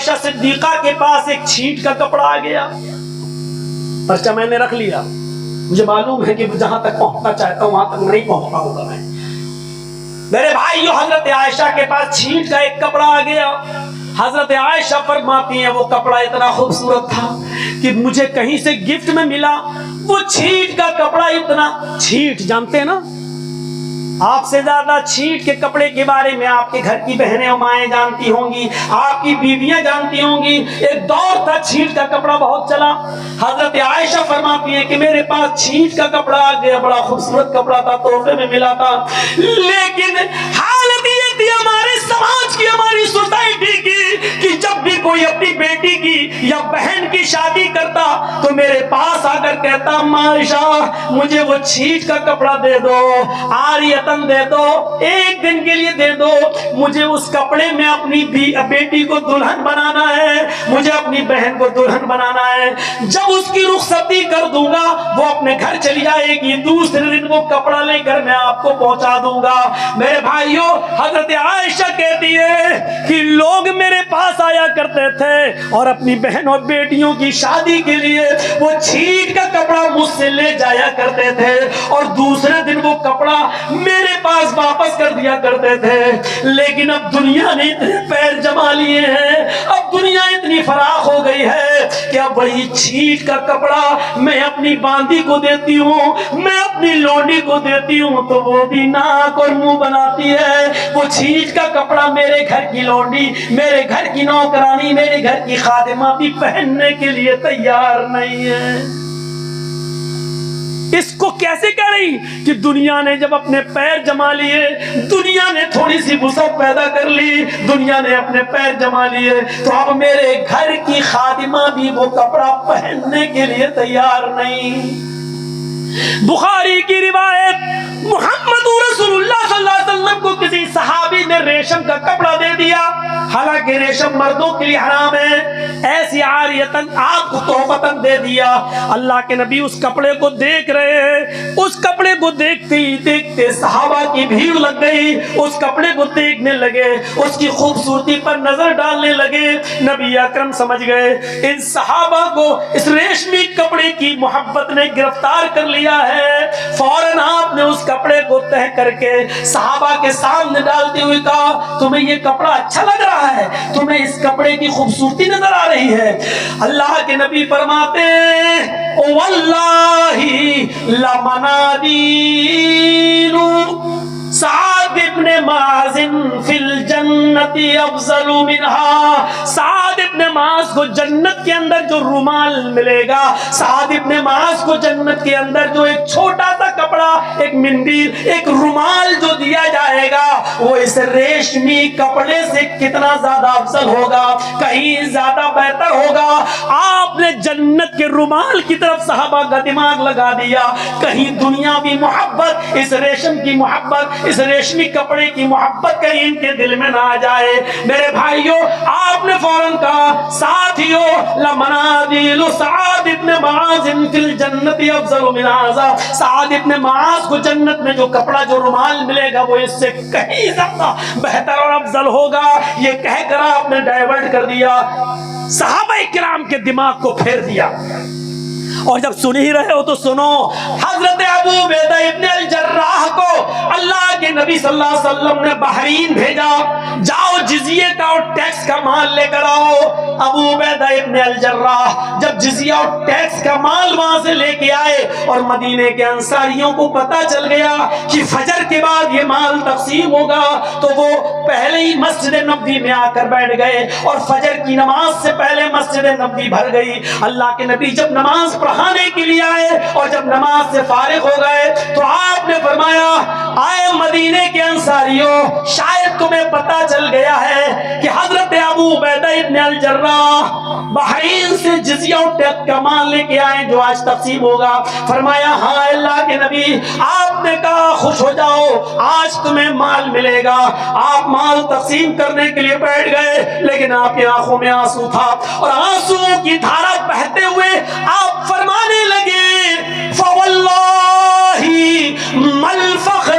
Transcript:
عائشہ صدیقہ کے پاس ایک چھینٹ کا کپڑا آ گیا. پرچہ میں نے رکھ لیا, مجھے معلوم ہے کہ جہاں تک پہنچنا چاہتا ہوں وہاں تک نہیں پہنچ پاؤں گا میں. میرے بھائیو, حضرت عائشہ کے پاس چھینٹ کا ایک کپڑا آ گیا. حضرت عائشہ فرماتی ہیں وہ کپڑا اتنا خوبصورت تھا کہ مجھے کہیں سے گفٹ میں ملا. وہ چھینٹ کا کپڑا اتنا, چھینٹ جانتے ہیں نا, آپ سے زیادہ چھینٹ کے کپڑے کے بارے میں آپ کے گھر کی بہنیں اور مائیں جانتی ہوں گی, آپ کی بیویاں جانتی ہوں گی. ایک دور تھا چھینٹ کا کپڑا بہت چلا. حضرت عائشہ فرماتی ہے کہ میرے پاس چھینٹ کا کپڑا آ گیا, بڑا خوبصورت کپڑا تھا, تحفے میں ملا تھا. لیکن حالت یہ تھی ہمارے سماج کی, ہماری سوسائٹی کی, کہ جب بھی کوئی اپنی بیٹی کی یا بہن کی شادی کرتا تو میرے پاس آ کر کہتا عائشہ مجھے وہ چھینٹ کا کپڑا دے دو, عاریتن دے دو, ایک دن کے لیے دے دو, مجھے اس کپڑے میں اپنی بیٹی کو دلہن بنانا ہے, مجھے اپنی بہن کو دلہن بنانا ہے. جب اس کی رخصتی کر دوں گا وہ اپنے گھر چلی جائے گی, دوسرے دن وہ کپڑا لے کر میں آپ کو پہنچا دوں گا. میرے بھائیوں, حضرت عائشہ کہتی ہے کہ لوگ میرے پاس آیا کرتے تھے اور اپنی بہن اور بیٹیوں کی شادی کے لیے وہ چھینٹ کا کپڑا مجھ سے لے جایا کرتے تھے اور دوسرے دن وہ کپڑا میرے پاس واپس کر دیا کرتے تھے. لیکن اب دنیا نے اتنے پیر جما لیے ہیں, اب دنیا اتنی فراخ ہو گئی ہے کہ اب وہی چھینٹ کا کپڑا میں اپنی باندی کو دیتی ہوں, میں اپنی لونڈی کو دیتی ہوں تو وہ بھی ناک اور منہ بناتی ہے. وہ چھینٹ کا کپڑا میرے گھر کی لونڈی, میرے گھر کی نوکرانی, میرے گھر کی خادمہ بھی پہننے کے لیے تیار نہیں ہے. اس کو کیسے کہہ رہی کہ دنیا نے جب اپنے پیر جما لیے, دنیا نے تھوڑی سی وسعت پیدا کر لی, دنیا نے اپنے پیر جما لیے تو اب میرے گھر کی خادمہ بھی وہ کپڑا پہننے کے لیے تیار نہیں. بخاری کی روایت, محمد رسول اللہ صلی اللہ علیہ وسلم کو کسی صحابی نے ریشم کا کپڑا دے دیا, حالانکہ ریشم مردوں کے لیے حرام ہے, ایسی عاریتن آپ کو تحفتن دے دیا. اللہ کے نبی اس کپڑے کو دیکھ رہے ہیں, اس کپڑے کو دیکھتے ہی دیکھتے صحابہ کی بھیڑ لگ گئی, اس کپڑے کو دیکھنے لگے, اس کی خوبصورتی پر نظر ڈالنے لگے. نبی اکرم سمجھ گئے ان صحابہ کو اس ریشمی کپڑے کی محبت نے گرفتار کر لیا ہے. فوراً آپ نے اس کپڑے کو تہہ کر کے صحابہ کے سامنے ڈالتے ہوئے کہا تمہیں یہ کپڑا اچھا لگ رہا ہے, تمہیں اس کپڑے کی خوبصورتی نظر آ رہی ہے؟ اللہ کے نبی فرماتے واللہ لمنادین سعد ابن معاذ فی الجنت افضل منها. سعد ابن معاذ کو جنت کے اندر جو رومال ملے گا, سعد ابن معاذ کو جنت کے اندر جو ایک چھوٹا سا کپڑا, ایک مندیل, ایک رومال جو دیا جائے گا وہ اس ریشمی کپڑے سے کتنا زیادہ افضل ہوگا, کہیں زیادہ بہتر ہوگا. آپ نے جنت کے رومال کی طرف صحابہ کا دماغ لگا دیا, کہیں دنیاوی محبت, اس ریشم کی محبت, اس ریشمی کپڑے کی محبت کہیں ان کے دل میں نہ آ جائے. میرے بھائیوں, آپ نے فوراً کہا ساتھیو لمنادیل سعد ابن معاذ فی الجنت افضل من هذا. سعد ابن معاذ کو جنت میں جو کپڑا, جو رومال ملے گا وہ اس سے کہیں زیادہ بہتر اور افضل ہوگا. یہ کہہ کر آپ نے ڈائیورٹ کر دیا, صحابہ کرام کے دماغ کو پھیر دیا. اور جب سن ہی رہے ہو تو سنو, حضرت ابو عبیدہ ابن الجراح کو اللہ کے نبی صلی اللہ علیہ وسلم نے بحرین بھیجا, جاؤ جزیے کا اور ٹیکس کا مال لے کر آؤ. ابو عبیدہ ابن الجراح جب جزیہ اور ٹیکس کا مال وہاں سے لے کے آئے اور مدینے کے انصاریوں کو پتا چل گیا کہ فجر کے بعد یہ مال تقسیم ہوگا, تو وہ پہلے ہی مسجد نبوی میں آ کر بیٹھ گئے اور فجر کی نماز سے پہلے مسجد نبوی بھر گئی. اللہ کے نبی جب نماز پڑھانے کے لیے آئے اور جب نماز سے فارغ ہو گئے تو آپ نے فرمایا آئے مدینے کے انصاریوں, شاید تمہیں پتا چل گیا ہے کہ حضرت ابو عبیدہ ابن الجراح بحرین سے جزیہ و ٹیکس کا مال لے کے آئے جو آج تقسیم ہوگا. فرمایا ہاں اللہ کے نبی. آپ نے کہا خوش ہو جاؤ, آج تمہیں مال ملے گا. آپ مال تقسیم کرنے کے لیے بیٹھ گئے, لیکن آپ کی آنکھوں میں آنسو تھا اور آنسو کی دھارا بہتے ہوئے آپ فرمانے لگے فواللہ مل فخر